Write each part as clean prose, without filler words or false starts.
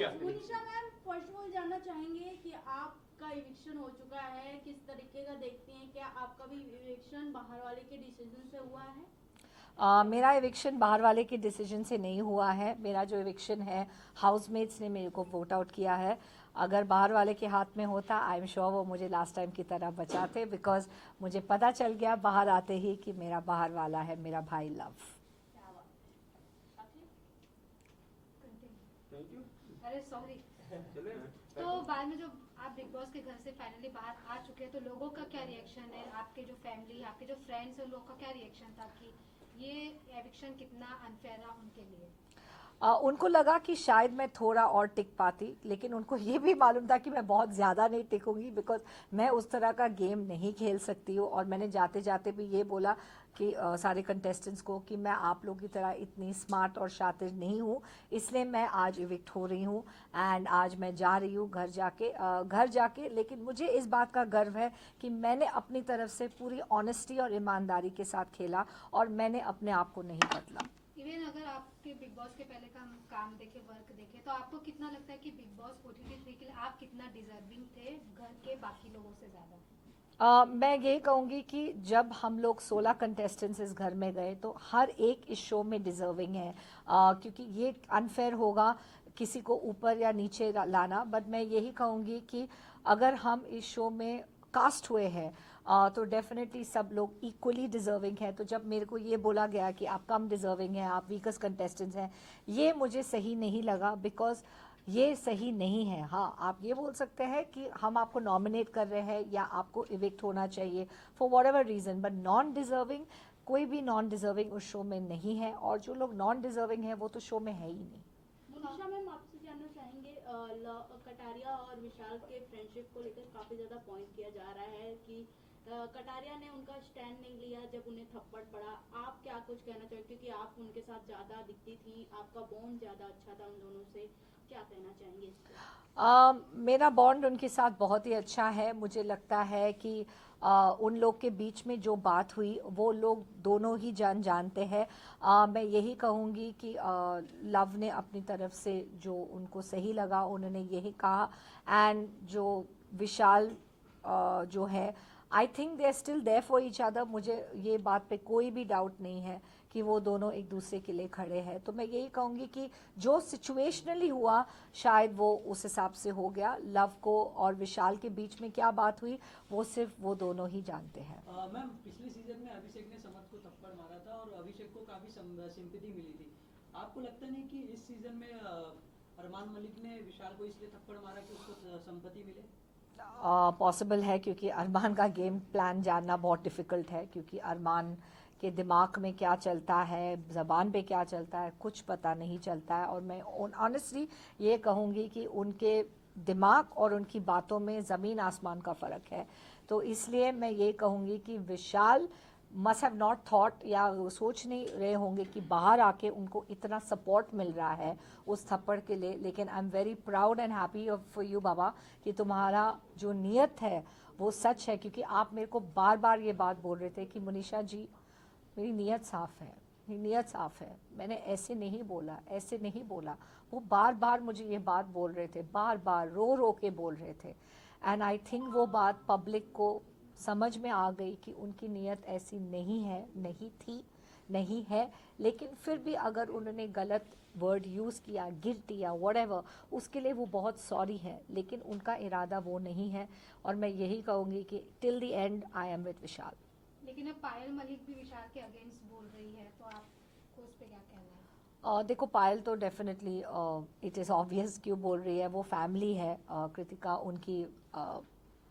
क्या? Munisha ma'am, first of all जानना चाहेंगे कि आपका इविक्शन हो चुका है, किस तरीके का देखती हैं? क्या आपका भी इविक्शन बाहर वाले के डिसीजन से हुआ है? मेरा इविक्शन बाहर वाले के डिसीजन से नहीं हुआ है। मेरा जो इविक्शन है हाउसमेट्स ने मेरे को वोट आउट किया है। अगर बाहर वाले के हाथ में होता, आई एम श्योर वो मुझे लास्ट टाइम की तरह बचाते, बिकॉज मुझे पता चल गया बाहर आते ही कि मेरा बाहर वाला है मेरा भाई लव। Thank you. अरे सॉरी। चले तो बाद में जब आप बिग बॉस के घर से फाइनली बाहर आ चुके हैं तो लोगों का क्या रिएक्शन है? आपके जो फैमिली, आपके जो फ्रेंड्स हैं, उन लोगों का क्या रिएक्शन था कि ये एविक्शन कितना अनफेयर रहा उनके लिए? उनको लगा कि शायद मैं थोड़ा और टिक पाती, लेकिन उनको ये भी मालूम था कि मैं बहुत ज़्यादा नहीं टिकूंगी, बिकॉज मैं उस तरह का गेम नहीं खेल सकती हूँ। और मैंने जाते जाते भी ये बोला कि सारे कंटेस्टेंट्स को कि मैं आप लोगों की तरह इतनी स्मार्ट और शातिर नहीं हूँ, इसलिए मैं आज इविक्ट हो रही हूँ। एंड आज मैं जा रही हूँ घर जाके लेकिन मुझे इस बात का गर्व है कि मैंने अपनी तरफ से पूरी ऑनेस्टी और ईमानदारी के साथ खेला और मैंने अपने आप को नहीं बदला। इवन अगर आपके बिग बॉस के पहले का हम काम देखे, वर्क देखे, तो आपको कितना लगता है कि बिग बॉस OTT 3 के लिए आप कितना डिजर्विंग थे घर के बाकी लोगों से ज़्यादा? मैं ये कहूँगी कि जब हम लोग 16 कंटेस्टेंट्स इस घर में गए तो हर एक इस शो में डिजर्विंग है, क्योंकि ये अनफेयर होगा किसी को ऊपर या नीचे लाना। बट मैं यही कहूँगी कि अगर हम इस शो में कास्ट हुए हैं तो डेफिनेटली सब लोग इक्वली डिजर्विंग है। तो जब मेरे को ये बोला गया कि आप कम डिजर्विंग हैं, आप वीकेस्ट कंटेस्टेंट्स हैं, ये मुझे सही नहीं लगा, बिकॉज ये सही नहीं है। हाँ, आप ये बोल सकते हैं कि हम आपको नॉमिनेट कर रहे हैं या आपको इविक्ट होना चाहिए for what ever reason, but non deserving, कोई भी नॉन डिजर्विंग उस शो में नहीं है। और जो लोग नॉन डिजर्विंग है वो तो शो में है ही नहीं। मुनीषा मैम, आपसे जानना चाहेंगे, कटारिया और विशाल के फ्रेंडशिप को लेकर काफी ज्यादा पॉइंट किया जा रहा है कि कटारिया ने उनका स्टैंड नहीं लिया जब उन्हें थप्पड़ पड़ा। आप क्या कुछ कहना चाहेंगे, क्योंकि आप उनके साथ ज्यादा दिखती थी, आपका बॉन्ड ज्यादा अच्छा था उन दोनों से, क्या कहना चाहेंगे इस पे? मेरा बॉन्ड उनके साथ बहुत ही अच्छा है। मुझे लगता है कि उन लोग के बीच में जो बात हुई वो लोग दोनों ही जानते हैं। मैं यही कहूँगी कि लव ने अपनी तरफ से जो उनको सही लगा उन्होंने यही कहा। एंड जो विशाल जो है, I think they are still there for each other. मुझे ये बात पे कोई भी डाउट नहीं है कि वो दोनों एक दूसरे के लिए खड़े हैं। तो मैं यही कहूँगी कि जो सिचुएशनली हुआ शायद वो उस हिसाब से हो गया। लव को और विशाल के बीच में क्या बात हुई वो सिर्फ वो दोनों ही जानते हैं। मैम, पिछले सीजन में अभिषेक ने समत को थप्पड़ मारा था और अभिषेक को काफी सिंपैथी मिली थी। आपको लगता नहीं कि इस सीजन में अरमान मलिक ने विशाल को इसलिए थप्पड़ मारा कि उसको सिंपैथी मिले? पॉसिबल है, क्योंकि अरमान का गेम प्लान जानना बहुत डिफ़िकल्ट है, क्योंकि अरमान के दिमाग में क्या चलता है, ज़बान पे क्या चलता है, कुछ पता नहीं चलता है। और मैं ऑनेस्टली ये कहूँगी कि उनके दिमाग और उनकी बातों में ज़मीन आसमान का फ़र्क है। तो इसलिए मैं ये कहूँगी कि विशाल मस्ट हैव नॉट थॉट, या वो सोच नहीं रहे होंगे कि बाहर आके उनको इतना सपोर्ट मिल रहा है उस थप्पड़ के लिए। लेकिन I am very proud and happy for you बाबा कि तुम्हारा जो नीयत है वो सच है, क्योंकि आप मेरे को बार बार ये बात बोल रहे थे कि मुनीषा जी मेरी नीयत साफ़ है, मेरी नीयत साफ़ है, मैंने ऐसे नहीं बोला, ऐसे नहीं बोला। वो बार बार मुझे ये बात बोल रहे थे, बार बार रो रो के बोल रहे थे। एंड आई थिंक वो बात पब्लिक को समझ में आ गई कि उनकी नीयत ऐसी नहीं है, नहीं थी, नहीं है। लेकिन फिर भी अगर उन्होंने गलत वर्ड यूज़ किया, गिल्ट या व्हाटएवर, उसके लिए वो बहुत सॉरी है, लेकिन उनका इरादा वो नहीं है। और मैं यही कहूँगी कि till the end I am with Vishal. लेकिन अब पायल मलिक भी विशाल के अगेंस्ट बोल रही है, तो आपको उस पर क्या कहना है? देखो, पायल तो डेफिनेटली इट इज़ ऑब्वियस क्यों बोल रही है, वो फैमिली है। कृतिका उनकी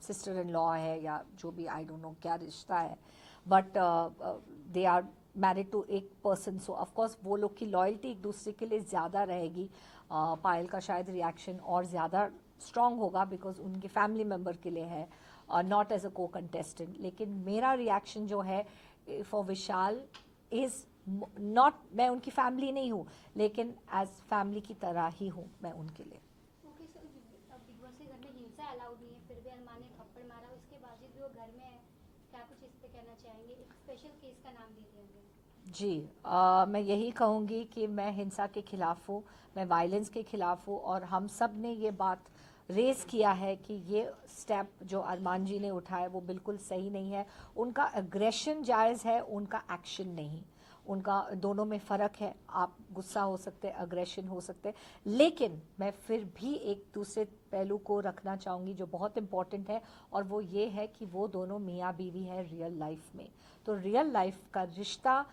सिस्टर इन लॉ है या जो भी, आई डोंट नो क्या रिश्ता है, but they are married to एक पर्सन, सो ऑफकोर्स वो लोग की लॉयल्टी एक दूसरे के लिए ज़्यादा रहेगी। पायल का शायद रिएक्शन और ज़्यादा स्ट्रॉन्ग होगा बिकॉज उनके फैमिली मेम्बर के लिए है, not as a co contestant. लेकिन मेरा रिएक्शन जो है फॉर विशाल इज़ नॉट, मैं उनकी फैमिली नहीं हूँ, लेकिन एज फैमिली की तरह ही हूँ मैं उनके लिए। ओके सर, अब बिग बॉस के घर में हिंसा अलाउड नहीं है, फिर भी अरमान ने थप्पड़ मारा, उसके बावजूद भी वो घर में है, क्या कुछ इस पे कहना चाहेंगे? एक स्पेशल केस का नाम ले दिया गया। जी, मैं यही कहूँगी कि मैं हिंसा के खिलाफ हूँ, मैं वायलेंस के खिलाफ हूँ, और हम सब ने ये बात रेस किया है कि ये स्टेप जो अरमान जी ने उठाया वो बिल्कुल सही नहीं है। उनका एग्रेशन जायज़ है, उनका एक्शन नहीं। उनका दोनों में फ़र्क है। आप गुस्सा हो सकते हैं, अग्रेशन हो सकते हैं, लेकिन मैं फिर भी एक दूसरे पहलू को रखना चाहूँगी जो बहुत इम्पॉर्टेंट है, और वो ये है कि वो दोनों मियाँ बीवी है रियल लाइफ में। तो रियल लाइफ का रिश्ता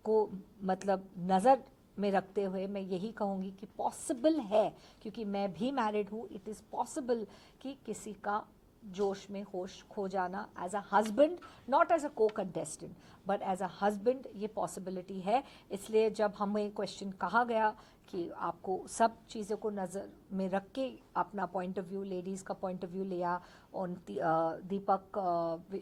को मतलब नज़र में रखते हुए मैं यही कहूँगी कि पॉसिबल है, क्योंकि मैं भी मैरिड हूँ, इट इज़ पॉसिबल कि किसी का जोश में होश खो जाना as a husband, not as a co contestant but as a husband, ये पॉसिबिलिटी है। इसलिए जब हमें क्वेश्चन कहा गया कि आपको सब चीज़ों को नज़र में रख के अपना पॉइंट ऑफ व्यू, लेडीज़ का पॉइंट ऑफ व्यू लिया, और दीपक,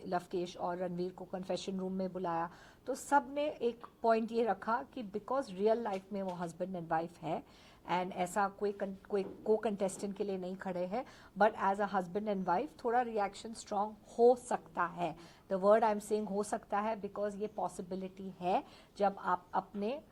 लवकेश और रणवीर को कन्फेशन रूम में बुलाया, तो सब ने एक पॉइंट ये रखा कि बिकॉज रियल लाइफ में वो हस्बैंड एंड वाइफ है, एंड ऐसा कोई को कंटेस्टेंट के लिए नहीं खड़े हैं, but as a husband and wife थोड़ा रिएक्शन स्ट्रांग हो सकता है। The word I am saying हो सकता है बिकॉज ये पॉसिबिलिटी है। जब आप अपने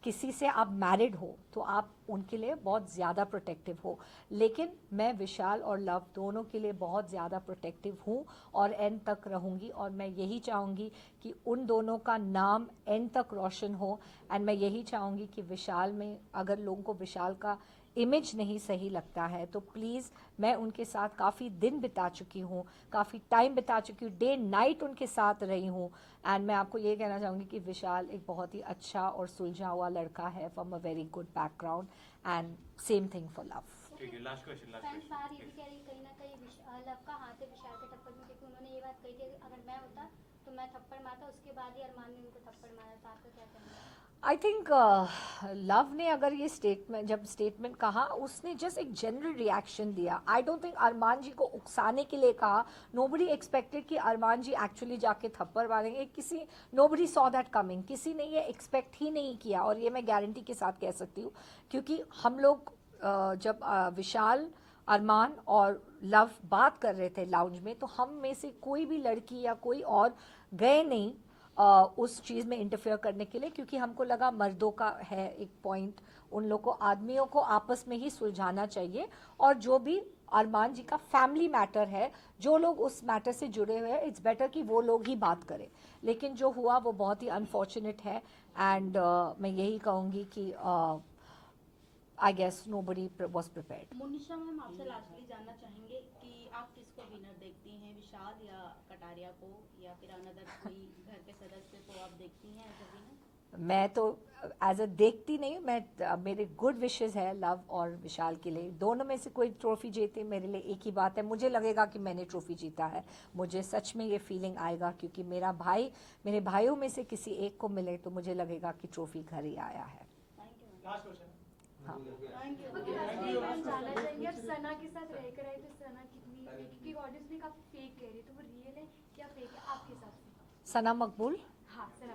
किसी से आप मैरिड हो तो आप उनके लिए बहुत ज़्यादा प्रोटेक्टिव हो, लेकिन मैं विशाल और लव दोनों के लिए बहुत ज़्यादा प्रोटेक्टिव हूँ और एंड तक रहूँगी, और मैं यही चाहूँगी कि उन दोनों का नाम एंड तक रोशन हो। एंड मैं यही चाहूँगी कि विशाल में अगर लोगों को विशाल का इमेज नहीं सही लगता है तो प्लीज़, मैं उनके साथ काफ़ी दिन बिता चुकी हूँ, काफ़ी टाइम बिता चुकी हूँ, डे नाइट उनके साथ रही हूँ, एंड मैं आपको ये कहना चाहूँगी कि विशाल एक बहुत ही अच्छा और सुलझा हुआ लड़का है from a very good background, and same thing for love. ठीक है, लास्ट क्वेश्चन फैंस बाहर ये भी कह रही है कहीं ना कहीं लव का हाथ है विशाल के टक्कर में, क्योंकि उन्होंने ये बात कही थी अगर मैं होता तो मैं थप्पड़ मारता, उसके बाद ही अरमान ने उनको थप्पड़ मारा था। आपका क्या कहना है? आई थिंक लव ने अगर ये स्टेटमेंट, जब स्टेटमेंट कहा, उसने जस्ट एक जनरल रिएक्शन दिया। आई डोंट थिंक अरमान जी को उकसाने के लिए कहा। नोबडी एक्सपेक्टेड कि अरमान जी एक्चुअली जाके थप्पड़ मारेंगे। किसी, नोबडी सॉ दैट कमिंग, किसी ने ये एक्सपेक्ट ही नहीं किया, और ये मैं गारंटी के साथ कह सकती हूँ, क्योंकि हम लोग जब विशाल, अरमान और लव बात कर रहे थे लाउंज में, तो हम में से कोई भी लड़की या कोई और गए नहीं उस चीज़ में इंटरफेयर करने के लिए, क्योंकि हमको लगा मर्दों का है एक पॉइंट, उन लोग को, आदमियों को आपस में ही सुलझाना चाहिए, और जो भी अरमान जी का फैमिली मैटर है, जो लोग उस मैटर से जुड़े हुए हैं, इट्स बेटर कि वो लोग ही बात करें। लेकिन जो हुआ वो बहुत ही अनफॉर्चुनेट है, एंड मैं यही कहूँगी कि I guess nobody was prepared. Monisha ma'am, आपसे लास्टली जानना चाहेंगे कि आप किसको विनर देखती हैं, विशाल या कटारिया को, या फिर अनदर कोई घर के सदस्य को आप देखती हैं एज अ विनर? मैं तो एज अ देखती नहीं, मैं मेरे गुड विशेस है लव और विशाल के लिए। दोनों में से कोई ट्रॉफी जीते मेरे लिए एक ही बात है, मुझे लगेगा कि मैंने ट्रॉफी जीता है, मुझे सच में ये फीलिंग आएगा, क्योंकि मेरा भाई, मेरे भाइयों में से किसी एक को मिले तो मुझे लगेगा कि ट्रॉफी घर ही आया है। Thank you. Last question. हाँ। Thank you. Okay, lastly ma'am जानना चाहेंगे आप सना के साथ रहकर आए तो सना कितनी फेक, क्योंकि ऑडियंस भी काफी फेक कह रही है, तो वो रियल है क्या फेक है आपके हिसाब से? सना मकबूल, हाँ सना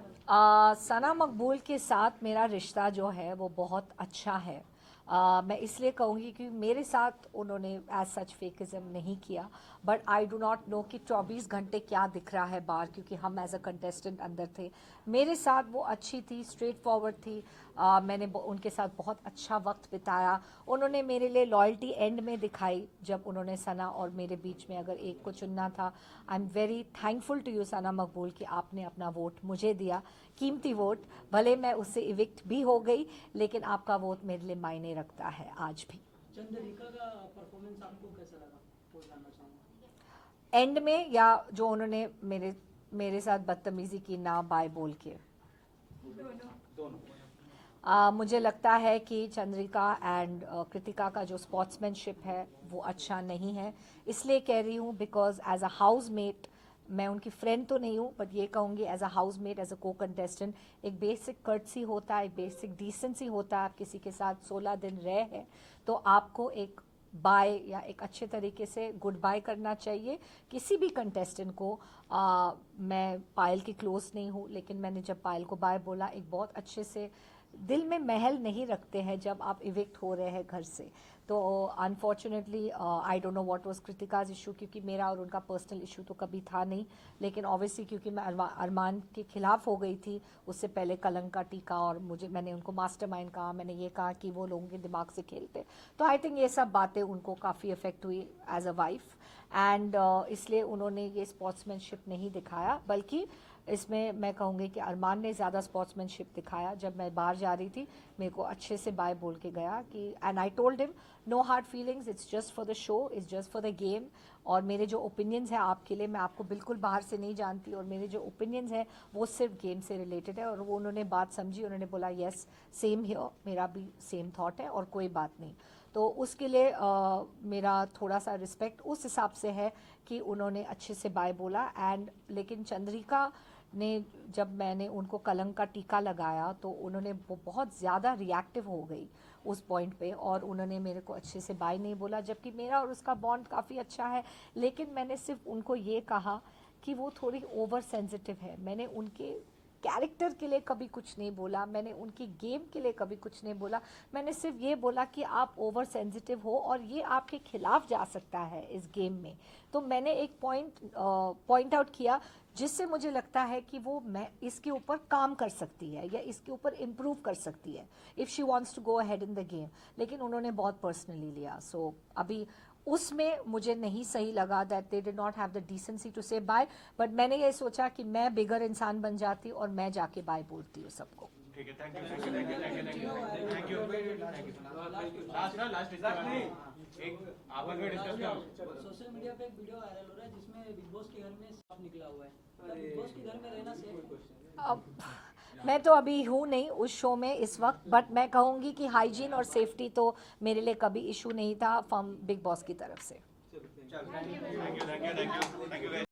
सना मकबूल के साथ मेरा रिश्ता जो है वो बहुत अच्छा है। मैं इसलिए कहूँगी कि मेरे साथ उन्होंने एज सच फेकिज्म नहीं किया, but I do not know कि 24 घंटे क्या दिख रहा है बाहर, क्योंकि हम एज अ कंटेस्टेंट अंदर थे। मेरे साथ वो अच्छी थी, स्ट्रेट फॉरवर्ड थी, मैंने उनके साथ बहुत अच्छा वक्त बिताया। उन्होंने मेरे लिए लॉयल्टी एंड में दिखाई, जब उन्होंने सना और मेरे बीच में अगर एक को चुनना था। I am very thankful to you Sana Maqbool कि आपने अपना वोट मुझे दिया, कीमती वोट। भले मैं उससे इविक्ट भी हो गई, लेकिन आपका वोट मेरे लिए मायने रखता है आज भी। चंद्रिका का परफॉर्मेंस आपको कैसा लगा, वो जानना चाहूँगा। एंड में, या जो उन्होंने मेरे साथ बदतमीजी की ना बाय बोल के? दोनों। मुझे लगता है कि चंद्रिका एंड कृतिका का जो स्पोर्ट्समैनशिप है वो अच्छा नहीं है। इसलिए कह रही हूँ बिकॉज एज अ हाउसमेट, मैं उनकी फ्रेंड तो नहीं हूँ, बट ये कहूँगी as a housemate, as a co contestant, एक बेसिक कर्टसी होता है, एक बेसिक डिसेंसी होता है। आप किसी के साथ 16 दिन रहे हैं तो आपको एक बाय या एक अच्छे तरीके से गुड बाय करना चाहिए किसी भी कंटेस्टेंट को। मैं पायल की क्लोज नहीं हूँ, लेकिन मैंने जब पायल को बाय बोला, एक बहुत अच्छे से दिल में महल नहीं रखते हैं जब आप इविक्ट हो रहे हैं घर से। तो unfortunately I don't know what was Kritika's issue, क्योंकि मेरा और उनका पर्सनल इशू तो कभी था नहीं, लेकिन ऑब्वियसली क्योंकि मैं अरमान के खिलाफ हो गई थी उससे पहले कलंक का टीका, और मैंने उनको मास्टरमाइंड कहा, मैंने ये कहा कि वो लोगों के दिमाग से खेलते, तो आई थिंक ये सब बातें उनको काफ़ी इफेक्ट हुई एज अ वाइफ, एंड इसलिए उन्होंने ये स्पोर्ट्समैनशिप नहीं दिखाया। बल्कि इसमें मैं कहूँगी कि अरमान ने ज़्यादा स्पोर्ट्समैनशिप दिखाया। जब मैं बाहर जा रही थी मेरे को अच्छे से बाय बोल के गया कि, and I told him no hard feelings, it's just for the show, it's just for the game, और मेरे जो ओपिनियंस हैं आपके लिए, मैं आपको बिल्कुल बाहर से नहीं जानती, और मेरे जो ओपिनियंस हैं वो सिर्फ गेम से रिलेटेड है। और वो उन्होंने बात समझी, उन्होंने बोला येस सेम हियर, मेरा भी सेम थॉट है और कोई बात नहीं। तो उसके लिए मेरा थोड़ा सा रिस्पेक्ट उस हिसाब से है कि उन्होंने अच्छे से बाय बोला। एंड लेकिन चंद्रिका ने, जब मैंने उनको कलंक का टीका लगाया तो उन्होंने बहुत ज़्यादा रिएक्टिव हो गई उस पॉइंट पे, और उन्होंने मेरे को अच्छे से बाय नहीं बोला, जबकि मेरा और उसका बॉन्ड काफ़ी अच्छा है। लेकिन मैंने सिर्फ उनको ये कहा कि वो थोड़ी ओवर सेंसिटिव है। मैंने उनके कैरेक्टर के लिए कभी कुछ नहीं बोला, मैंने उनकी गेम के लिए कभी कुछ नहीं बोला, मैंने सिर्फ ये बोला कि आप ओवर सेंसिटिव हो और ये आपके खिलाफ जा सकता है इस गेम में। तो मैंने एक पॉइंट आउट किया जिससे मुझे लगता है कि वो मैं इसके ऊपर काम कर सकती है या इसके ऊपर इम्प्रूव कर सकती है if she wants to go ahead in the game. लेकिन उन्होंने बहुत पर्सनली लिया, सो अभी उसमें मुझे नहीं सही लगा that they did not have the decency to say bye. But मैंने ये सोचा कि मैं बिगर इंसान बन जाती और मैं जाके बाय बोलती हूँ सबको। ठीक है, थैंक यू। लास्ट एक आपस में डिस्कस करो। सोशल मीडिया पे एक वीडियो वायरल हो रहा है जिसमें बिग बॉस के घर में सांप निकला हुआ है। क्या बिग बॉस के घर में रहना सेफ? अब मैं तो अभी हूँ नहीं उस शो में इस वक्त, बट मैं कहूँगी कि हाइजीन और सेफ्टी तो मेरे लिए कभी इशू नहीं था फ्रॉम बिग बॉस की तरफ से। Thank you.